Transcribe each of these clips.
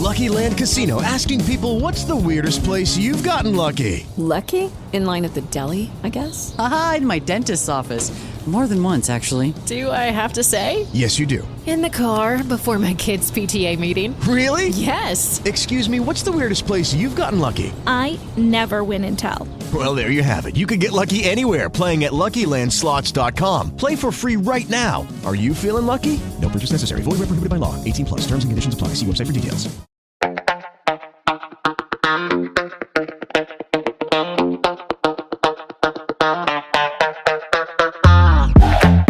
Lucky Land Casino, asking people, what's the weirdest place you've gotten lucky? Lucky? In line at the deli, I guess? Aha, in my dentist's office. More than once, actually. Do I have to say? Yes, you do. In the car before my kids' PTA meeting. Really? Yes. Excuse me, what's the weirdest place you've gotten lucky? I never win and tell. Well, there you have it. You can get lucky anywhere, playing at LuckyLandSlots.com. Play for free right now. Are you feeling lucky? No purchase necessary. Void where prohibited by law. 18 plus. Terms and conditions apply. See website for details.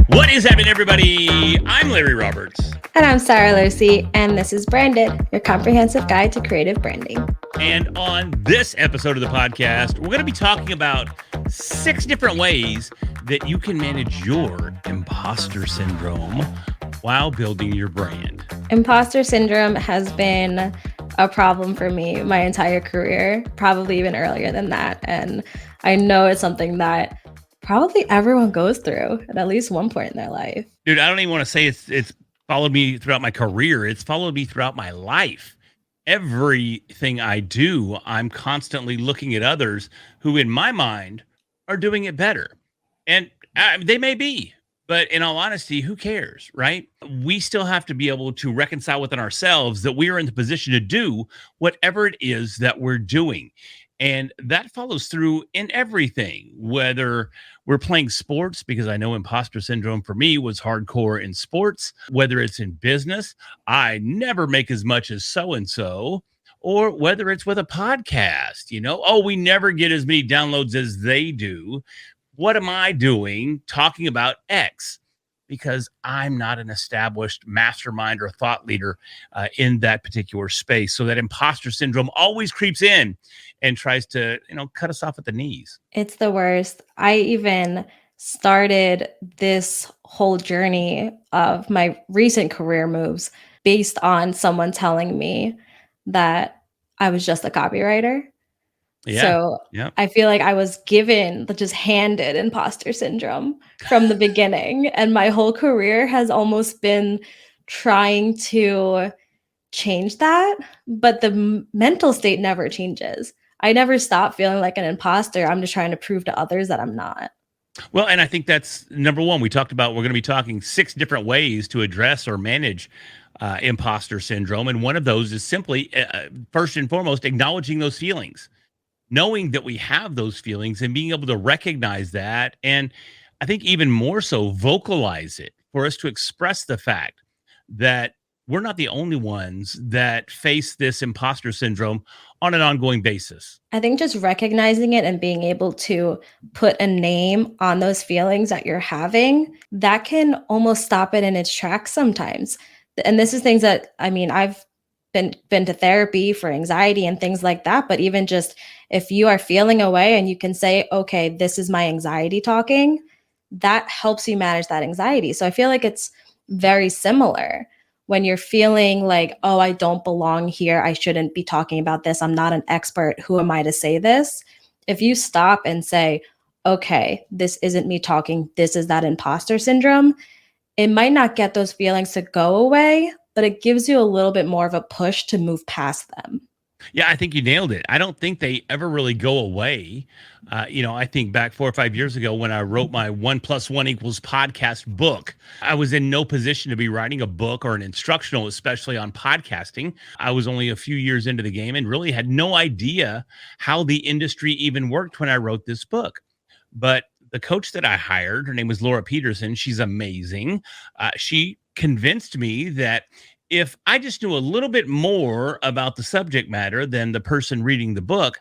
What is happening, everybody? I'm Larry Roberts. And I'm Sara Lucy, and this is Branded, your comprehensive guide to creative branding. And on this episode of the podcast, we're going to be talking about 6 different ways that you can manage your imposter syndrome while building your brand. Imposter syndrome has been a problem for me my entire career, probably even earlier than that. And I know it's something that probably everyone goes through at least one point in their life. Dude, I don't even want to say it's followed me throughout my career. It's followed me throughout my life. Everything I do, I'm constantly looking at others who, in my mind, are doing it better. And they may be, but in all honesty, who cares, right? We still have to be able to reconcile within ourselves that we are in the position to do whatever it is that we're doing. And that follows through in everything, whether we're playing sports, because I know imposter syndrome for me was hardcore in sports, whether it's in business, I never make as much as so-and-so, or whether it's with a podcast, we never get as many downloads as they do. What am I doing talking about X? Because I'm not an established mastermind or thought leader in that particular space. So that imposter syndrome always creeps in and tries to, cut us off at the knees. It's the worst. I even started this whole journey of my recent career moves based on someone telling me that I was just a copywriter. Yeah. So yeah. I feel like I was just handed imposter syndrome from the beginning. And my whole career has almost been trying to change that. But the mental state never changes. I never stop feeling like an imposter. I'm just trying to prove to others that I'm not. Well, and I think that's number one. We're going to be talking 6 different ways to address or manage imposter syndrome. And one of those is simply, first and foremost, acknowledging those feelings. Knowing that we have those feelings and being able to recognize that, and I think even more so, vocalize it for us to express the fact that we're not the only ones that face this imposter syndrome on an ongoing basis. I think just recognizing it and being able to put a name on those feelings that you're having, that can almost stop it in its tracks sometimes. And this is things that, I've been to therapy for anxiety and things like that. But even just if you are feeling a way and you can say, okay, this is my anxiety talking, that helps you manage that anxiety. So I feel like it's very similar when you're feeling like, oh, I don't belong here. I shouldn't be talking about this. I'm not an expert. Who am I to say this? If you stop and say, okay, this isn't me talking. This is that imposter syndrome. It might not get those feelings to go away, but it gives you a little bit more of a push to move past them. Yeah, I think you nailed it. I don't think they ever really go away. I think back 4 or 5 years ago when I wrote my 1 + 1 = podcast book, I was in no position to be writing a book or an instructional, especially on podcasting. I was only a few years into the game and really had no idea how the industry even worked when I wrote this book. But the coach that I hired, her name was Laura Peterson. She's amazing. She convinced me that if I just knew a little bit more about the subject matter than the person reading the book,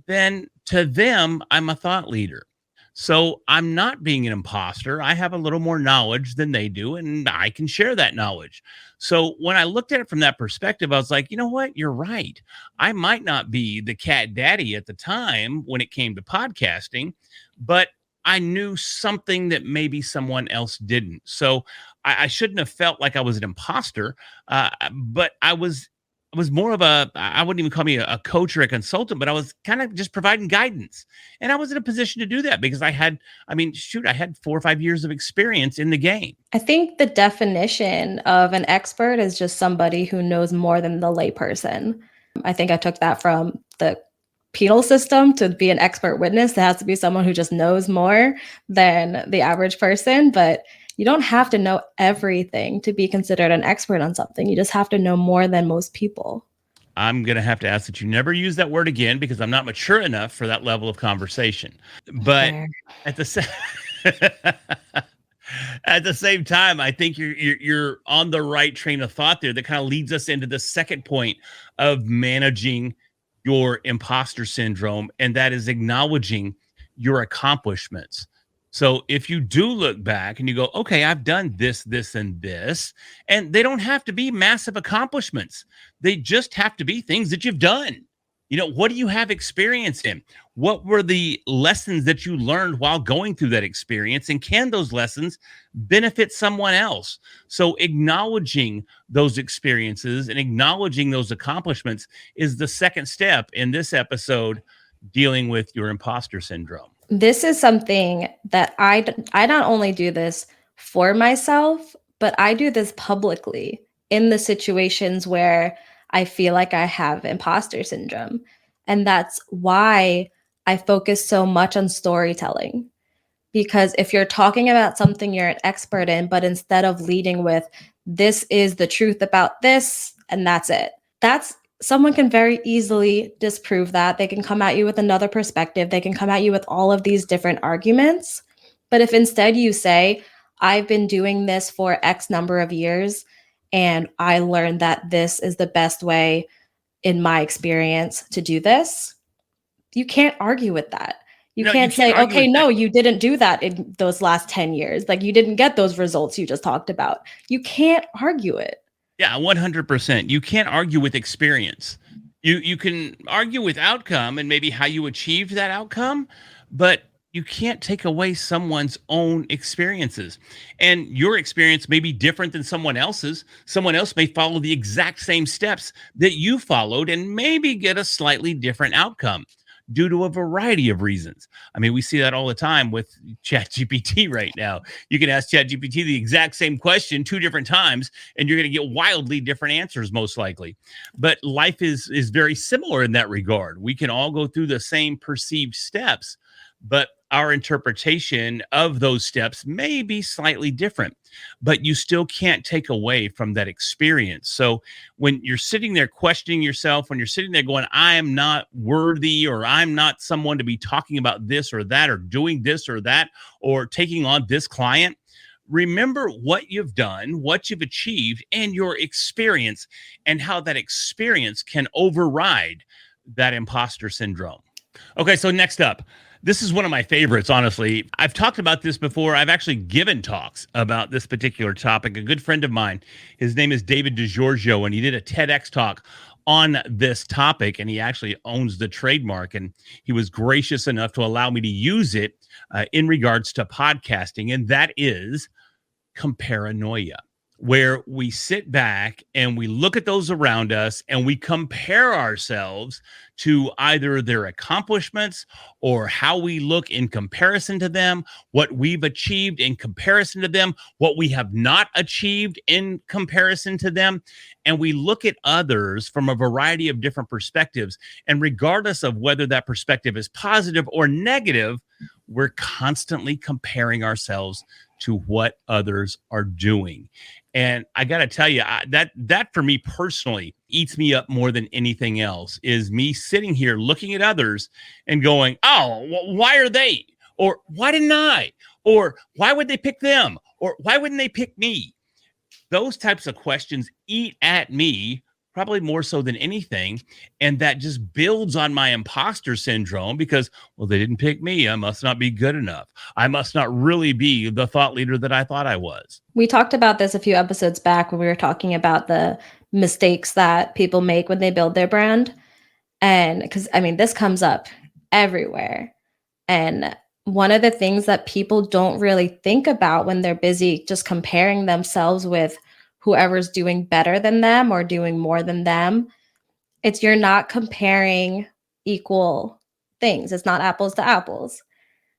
then to them, I'm a thought leader. So I'm not being an imposter. I have a little more knowledge than they do, and I can share that knowledge. So when I looked at it from that perspective, I was like, you know what? You're right. I might not be the cat daddy at the time when it came to podcasting, but I knew something that maybe someone else didn't. So I shouldn't have felt like I was an imposter, but I was was more of I wouldn't even call me a coach or a consultant, but I was kind of just providing guidance. And I was in a position to do that because I mean, shoot, I had 4 or 5 years of experience in the game. I think the definition of an expert is just somebody who knows more than the layperson. I think I took that from the penal system. To be an expert witness, there has to be someone who just knows more than the average person. But you don't have to know everything to be considered an expert on something. You just have to know more than most people. I'm going to have to ask that you never use that word again because I'm not mature enough for that level of conversation. But Fair. at the same at the same time, I think you're on the right train of thought there. That kind of leads us into the second point of managing your imposter syndrome, and that is acknowledging your accomplishments. So if you do look back and you go, okay, I've done this, this, and this, and they don't have to be massive accomplishments. They just have to be things that you've done. What do you have experience in? What were the lessons that you learned while going through that experience? And can those lessons benefit someone else? So acknowledging those experiences and acknowledging those accomplishments is the second step in this episode dealing with your imposter syndrome. This is something that I not only do this for myself, but I do this publicly in the situations where I feel like I have imposter syndrome. And that's why I focus so much on storytelling. Because if you're talking about something you're an expert in, but instead of leading with, this is the truth about this, and that's it, someone can very easily disprove that. They can come at you with another perspective. They can come at you with all of these different arguments. But if instead you say, I've been doing this for X number of years, and I learned that this is the best way in my experience to do this, you can't argue with that. You can't say, okay, no, you didn't do that in those last 10 years. Like, you didn't get those results you just talked about. You can't argue it. Yeah, 100%. You can't argue with experience. You can argue with outcome and maybe how you achieved that outcome, but you can't take away someone's own experiences. And your experience may be different than someone else's. Someone else may follow the exact same steps that you followed and maybe get a slightly different outcome due to a variety of reasons. I mean, we see that all the time with ChatGPT right now. You can ask ChatGPT the exact same question 2 different times, and you're going to get wildly different answers, most likely. But life is very similar in that regard. We can all go through the same perceived steps, but our interpretation of those steps may be slightly different, but you still can't take away from that experience. So when you're sitting there questioning yourself, when you're sitting there going, I am not worthy, or I'm not someone to be talking about this or that, or doing this or that, or taking on this client, remember what you've done, what you've achieved, and your experience, and how that experience can override that imposter syndrome. Okay, so next up, this is one of my favorites, honestly. I've talked about this before. I've actually given talks about this particular topic. A good friend of mine, his name is David DiGiorgio, and he did a TEDx talk on this topic, and he actually owns the trademark, and he was gracious enough to allow me to use it in regards to podcasting, and that is comparanoia, where we sit back and we look at those around us and we compare ourselves to either their accomplishments or how we look in comparison to them, what we've achieved in comparison to them, what we have not achieved in comparison to them. And we look at others from a variety of different perspectives. And regardless of whether that perspective is positive or negative, we're constantly comparing ourselves to what others are doing. And I got to tell you, that for me personally eats me up more than anything else, is me sitting here looking at others and going, oh, why are they? Or why didn't I? Or why would they pick them? Or why wouldn't they pick me? Those types of questions eat at me probably more so than anything. And that just builds on my imposter syndrome because, well, they didn't pick me. I must not be good enough. I must not really be the thought leader that I thought I was. We talked about this a few episodes back when we were talking about the mistakes that people make when they build their brand. And because, I mean, this comes up everywhere. And one of the things that people don't really think about when they're busy just comparing themselves with whoever's doing better than them or doing more than them It's you're not comparing equal things. It's not apples to apples.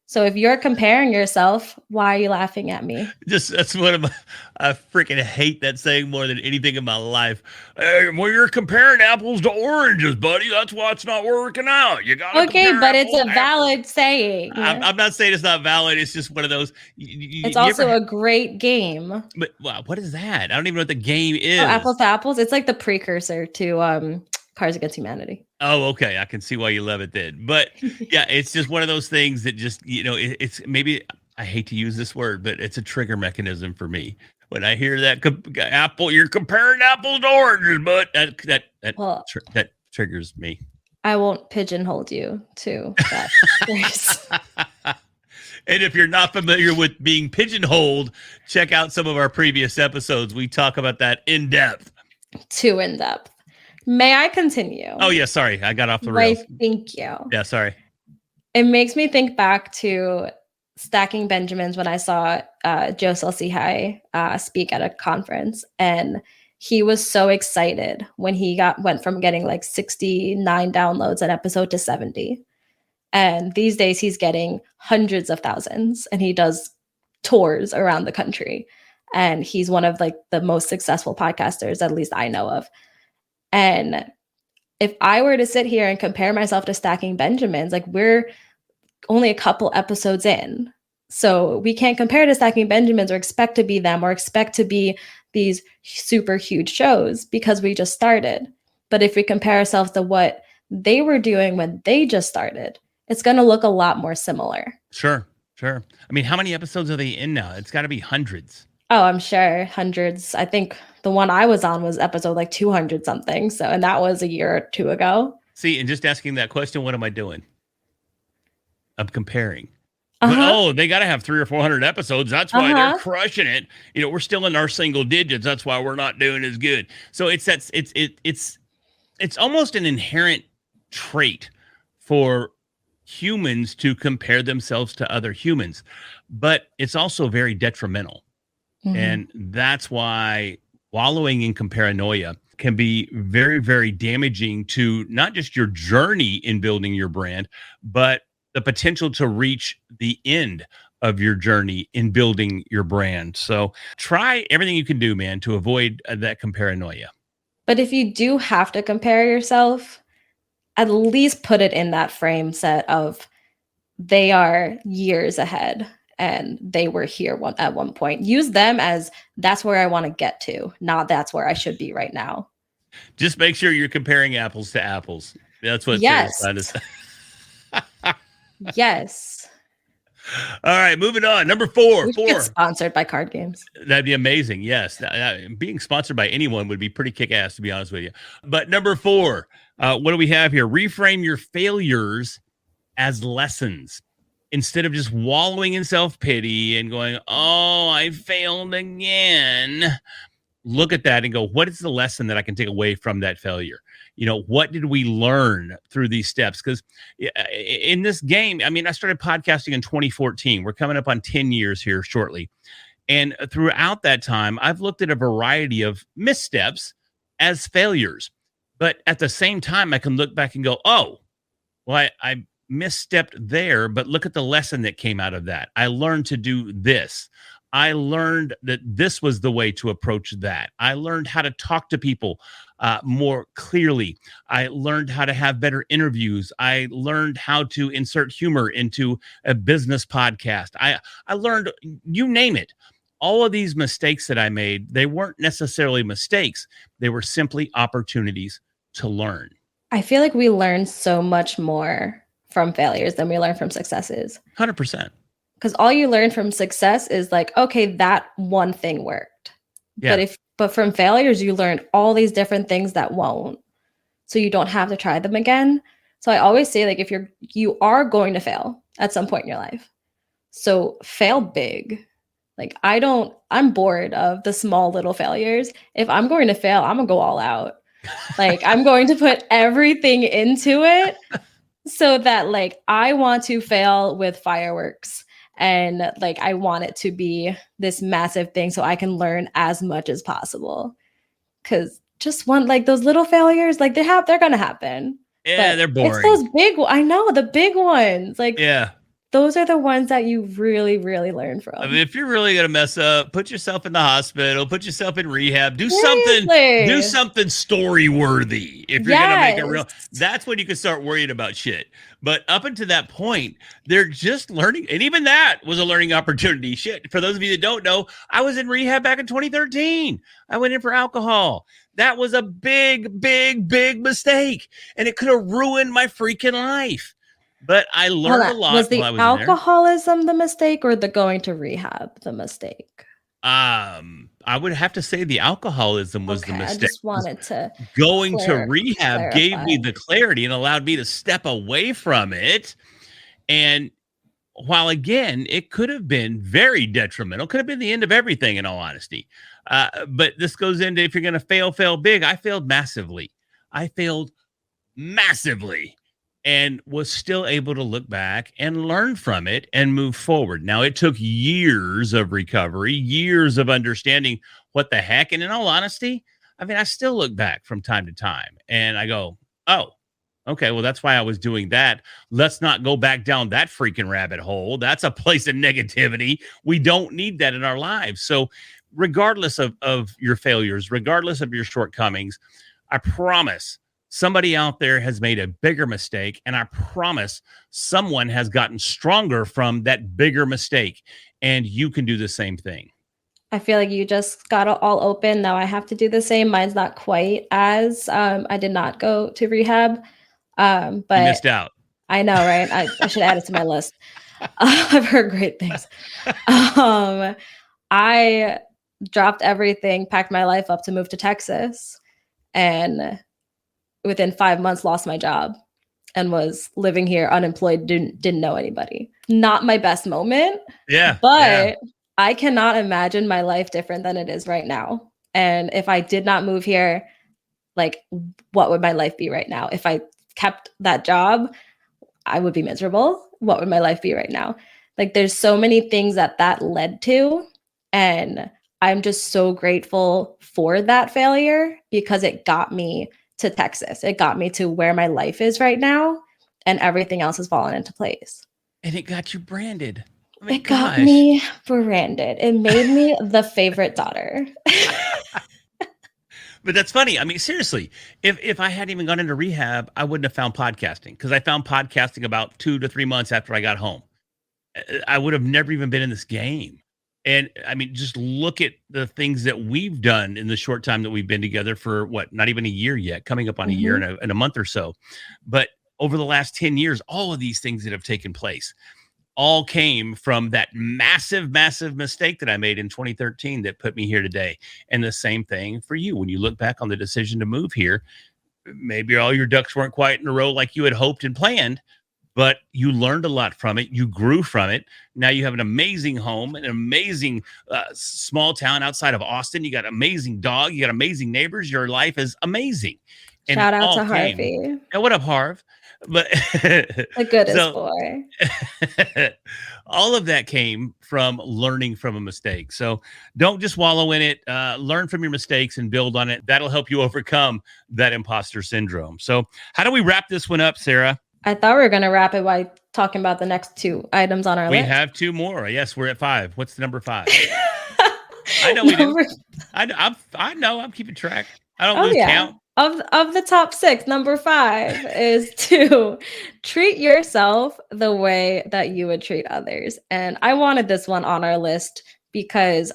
So if you're comparing yourself, why are you laughing at me? Just that's one of my. I freaking hate that saying more than anything in my life. Hey, well, you're comparing apples to oranges, buddy. That's why it's not working out. You got to Okay, compare but it's apples a to apples. valid saying. I'm not saying it's not valid. It's just one of those. It's You ever? also a great game. But wow, what is that? I don't even know what the game Oh, is. apples to apples. It's like the precursor to Cards Against Humanity. Oh, okay. I can see why you love it then. But yeah, it's just one of those things that just, it's maybe, I hate to use this word, but it's a trigger mechanism for me. When I hear that apple, you're comparing apples to oranges, but that triggers me. I won't pigeonhole you to that phrase. And if you're not familiar with being pigeonholed, check out some of our previous episodes. We talk about that in depth. Too in depth. May I continue? Oh, yeah. Sorry. I got off the rails. Thank you. Yeah. Sorry. It makes me think back to Stacking Benjamins when I saw Joe Saul-Sehy speak at a conference. And he was so excited when he went from getting like 69 downloads an episode to 70. And these days he's getting hundreds of thousands and he does tours around the country. And he's one of like the most successful podcasters, at least I know of. And if I were to sit here and compare myself to Stacking Benjamins, like we're only a couple episodes in. So we can't compare to Stacking Benjamins or expect to be them or expect to be these super huge shows because we just started. But if we compare ourselves to what they were doing when they just started, it's going to look a lot more similar. Sure. I mean, how many episodes are they in now? It's got to be hundreds. Oh, I'm sure hundreds. I think the one I was on was episode like 200 something. So, and that was a year or two ago. See, and just asking that question, what am I doing? I'm comparing. But, they got to have 300 or 400 episodes. That's why they're crushing it. We're still in our single digits. That's why we're not doing as good. So it's almost an inherent trait for humans to compare themselves to other humans, but it's also very detrimental. Mm-hmm. And that's why wallowing in comparanoia can be very, very damaging to not just your journey in building your brand, but the potential to reach the end of your journey in building your brand. So try everything you can do, man, to avoid that comparanoia. But if you do have to compare yourself, at least put it in that frame set of they are years ahead and they were here at one point. Use them as that's where I want to get to, not that's where I should be right now. Just make sure you're comparing apples to apples. That's what yes. Sara's trying to say. Yes. All right, moving on. Number 4. We should get sponsored by card games. That'd be amazing. Yes. Being sponsored by anyone would be pretty kick-ass, to be honest with you. But number 4, what do we have here? Reframe your failures as lessons. Instead of just wallowing in self-pity and going, oh, I failed again. Look at that and go, what is the lesson that I can take away from that failure? What did we learn through these steps? Because in this game, I mean, I started podcasting in 2014. We're coming up on 10 years here shortly. And throughout that time, I've looked at a variety of missteps as failures. But at the same time, I can look back and go, oh, well, I misstepped there, but look at the lesson that came out of that. I learned to do this. I learned that this was the way to approach that. I learned how to talk to people more clearly. I learned how to have better interviews. I learned how to insert humor into a business podcast. I learned, you name it. All of these mistakes that I made, they weren't necessarily mistakes. They were simply opportunities to learn. I feel like we learn so much more from failures than we learn from successes. 100%. Because all you learn from success is like, okay, that one thing worked. Yeah. But from failures, you learn all these different things that won't. So you don't have to try them again. So I always say, like, if you are going to fail at some point in your life, so fail big. Like, I'm bored of the small little failures. If I'm going to fail, I'm gonna go all out. Like, I'm going to put everything into it so that, like, I want to fail with fireworks. And like, I want it to be this massive thing so I can learn as much as possible. Because just one, like those little failures, like they're gonna happen. Yeah, But they're it's boring. those I know, the big ones. Like Yeah. those are the ones that you really, really learn I mean, from. if you're really gonna mess up, put yourself in the hospital, put yourself in rehab, do Seriously. something story worthy. If you're gonna make a real, Yes. that's when you can start worrying about shit. But up until that point, they're just learning, and even that was a learning opportunity. Shit. For those of you that don't know, I was in rehab back in 2013. I went in for alcohol. That was a big, big, big mistake, and it could have ruined my freaking life. But I Hold learned on. a lot Was while the I was in there. alcoholism the mistake or the going to rehab the mistake? I would have to say the alcoholism was the Okay, I mistake. just wanted to Going to rehab gave clarify. me the clarity and allowed me to step away from it. And while again, it could have been very detrimental, could have been the end of everything in all honesty. But this goes into if you're going to fail big. I failed massively. I failed massively and was still able to look back and learn from it and move forward. Now, it took years of recovery, years of understanding what the heck. And in all honesty, I mean, I still look back from time to time and I go, oh, okay, well, that's why I was doing that. Let's not go back down that freaking rabbit hole. That's a place of negativity. We don't need that in our lives. So, regardless of your failures, regardless of your shortcomings, I promise somebody out there has made a bigger mistake. And I promise someone has gotten stronger from that bigger mistake. And you can do the same thing. I feel like you just got it all open. Now I have to do the same. Mine's not quite as I did not go to rehab. You But missed out. I know, right? I should add it to my list. I've heard great things. Um, I dropped everything, packed my life up to move to Texas, and within 5 months lost my job and was living here unemployed, didn't know anybody. Not my best moment, Yeah. Yeah. but I cannot imagine my life different than it is right now. And if I did not move here, like what would my life be right now? If I kept that job, I would be miserable. What would my life be right now? Like there's so many things that led to, and I'm just so grateful for that failure because it got me to Texas. It got me to where my life is right now, and everything else has fallen into place. And it got you branded. I mean, It got gosh. me branded. It made me the favorite daughter. But that's funny. I mean, seriously, if I hadn't even gone into rehab, I wouldn't have found podcasting because I found podcasting about 2 to 3 months after I got home. I would have never even been in this game. And I mean, just look at the things that we've done in the short time that we've been together for what, not even a year yet, coming up on a year Mhm. and a month or so. But over the last 10 years, all of these things that have taken place all came from that massive, massive mistake that I made in 2013 that put me here today. And the same thing for you. When you look back on the decision to move here, maybe all your ducks weren't quite in a row like you had hoped and planned, but you learned a lot from it. You grew from it. Now you have an amazing home, an amazing small town outside of Austin. You got an amazing dog. You got amazing neighbors. Your life is amazing. And it Shout out all to came. Harvey, And what up, Harv? But the goodest so boy. all of that came from learning from a mistake. So don't just wallow in it. Learn from your mistakes and build on it. That'll help you overcome that imposter syndrome. So, how do we wrap this one up, Sarah? I thought we were going to wrap it by talking about the next two items on our We list. have two more. Yes, we're at 5. What's the number 5? I know we do. I know. I'm keeping track. I don't Oh lose yeah. count. Of the top 6, number 5 is to treat yourself the way that you would treat others. And I wanted this one on our list because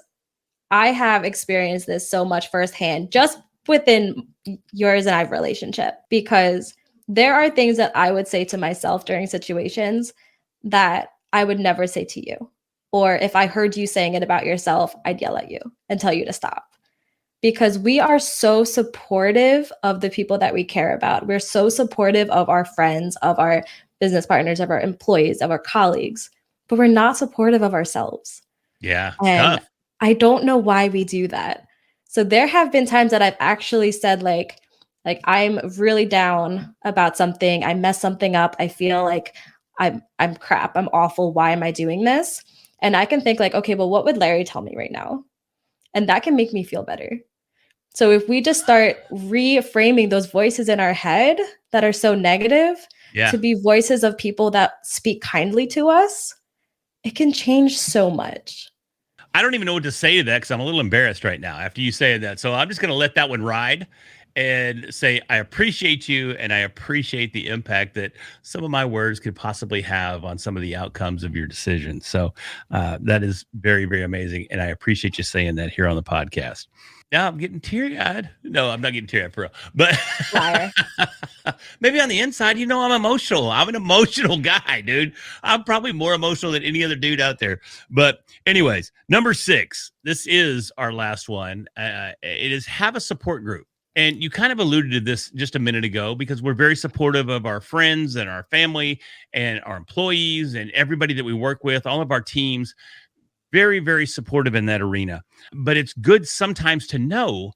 I have experienced this so much firsthand, just within yours and I's relationship, because there are things that I would say to myself during situations that I would never say to you. Or if I heard you saying it about yourself, I'd yell at you and tell you to stop. Because we are so supportive of the people that we care about. We're so supportive of our friends, of our business partners, of our employees, of our colleagues, but we're not supportive of ourselves. Yeah, it's And tough. I don't know why we do that. So there have been times that I've actually said like I'm really down about something. I messed something up. I feel like I'm crap. I'm awful. Why am I doing this? And I can think like, okay, well, what would Larry tell me right now? And that can make me feel better. So if we just start reframing those voices in our head that are so negative Yeah. to be voices of people that speak kindly to us, it can change so much. I don't even know what to say to that because I'm a little embarrassed right now after you say that. So I'm just going to let that one ride and say, I appreciate you and I appreciate the impact that some of my words could possibly have on some of the outcomes of your decisions. So that is very, very amazing. And I appreciate you saying that here on the podcast. Now I'm getting teary eyed. No, I'm not getting teary eyed for real. But Liar. maybe on the inside, I'm emotional. I'm an emotional guy, dude. I'm probably more emotional than any other dude out there. But, anyways, number 6, this is our last one. It is have a support group. And you kind of alluded to this just a minute ago because we're very supportive of our friends and our family and our employees and everybody that we work with, all of our teams. Very, very supportive in that arena. But it's good sometimes to know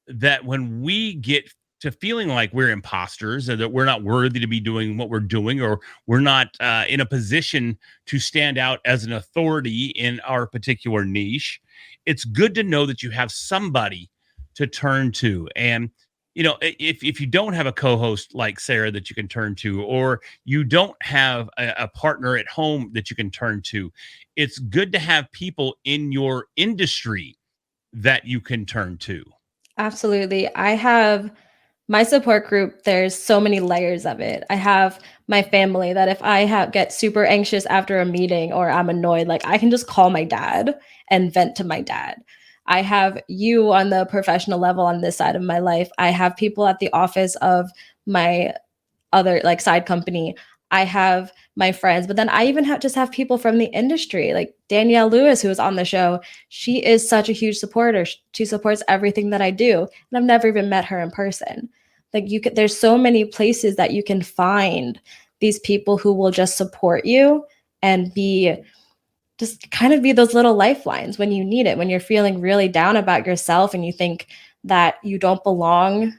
that when we get to feeling like we're imposters or that we're not worthy to be doing what we're doing, or we're not in a position to stand out as an authority in our particular niche, it's good to know that you have somebody to turn to. And if you don't have a co-host like Sara that you can turn to, or you don't have a partner at home that you can turn to, it's good to have people in your industry that you can turn to. Absolutely. I have my support group. There's so many layers of it. I have my family that if I get super anxious after a meeting or I'm annoyed, like I can just call my dad and vent to my dad. I have you on the professional level on this side of my life. I have people at the office of my other like side company. I have my friends, but then I even have people from the industry, like Danielle Lewis, who was on the show. She is such a huge supporter. She supports everything that I do, and I've never even met her in person. Like there's so many places that you can find these people who will just support you and just kind of be those little lifelines when you need it, when you're feeling really down about yourself and you think that you don't belong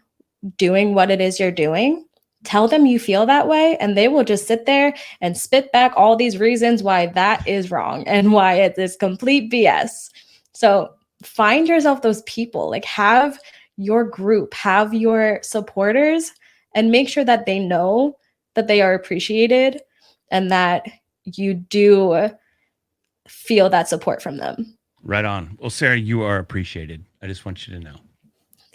doing what it is you're doing. Tell them you feel that way, and they will just sit there and spit back all these reasons why that is wrong and why it is complete BS. So find yourself those people, like have your group, have your supporters, and make sure that they know that they are appreciated and that you do feel that support from them. Right on. Well, Sara, you are appreciated. I just want you to know.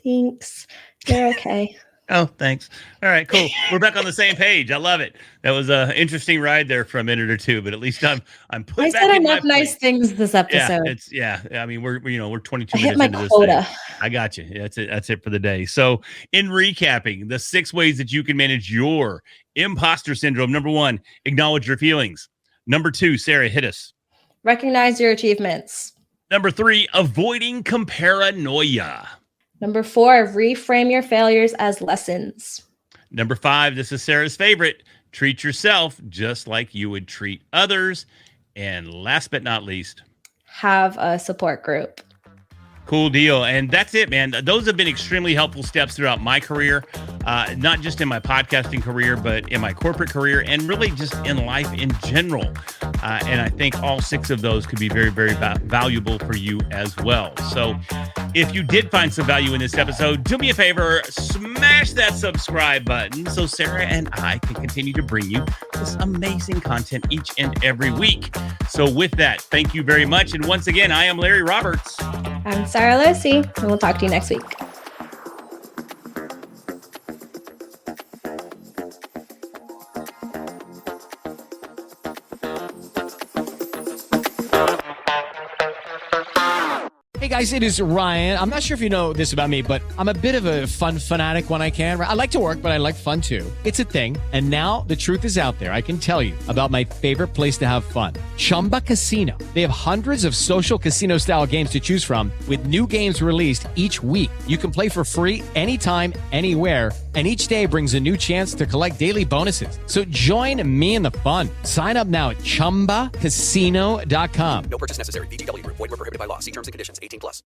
Thanks. You're okay. Oh, thanks. All right, cool. We're back on the same page. I love it. That was an interesting ride there for a minute or two, but at least I'm put I back said in enough my nice place. things this episode. I mean, we're 22 I hit minutes my into this quota. thing. I got you. That's it. That's it for the day. So, in recapping, the 6 ways that you can manage your imposter syndrome. Number 1, acknowledge your feelings. Number 2, Sara, hit us. Recognize your achievements. Number 3, avoiding comparanoia. Number 4, reframe your failures as lessons. Number 5, this is Sara's favorite. Treat yourself just like you would treat others. And last but not least, have a support group. Cool deal. And that's it, man. Those have been extremely helpful steps throughout my career, not just in my podcasting career, but in my corporate career and really just in life in general. And I think all 6 of those could be very, very valuable for you as well. So if you did find some value in this episode, do me a favor, smash that subscribe button so Sara and I can continue to bring you this amazing content each and every week. So with that, thank you very much. And once again, I am Larry Roberts. I'm Sara Losey, and we'll talk to you next week. Hey guys, it is Ryan. I'm not sure if you know this about me, but I'm a bit of a fun fanatic when I can. I like to work, but I like fun too. It's a thing. And now the truth is out there. I can tell you about my favorite place to have fun. Chumba Casino. They have hundreds of social casino style games to choose from with new games released each week. You can play for free anytime, anywhere. And each day brings a new chance to collect daily bonuses. So join me in the fun. Sign up now at ChumbaCasino.com. No purchase necessary. VGW Group. Void where prohibited by law. See terms and conditions. 18+.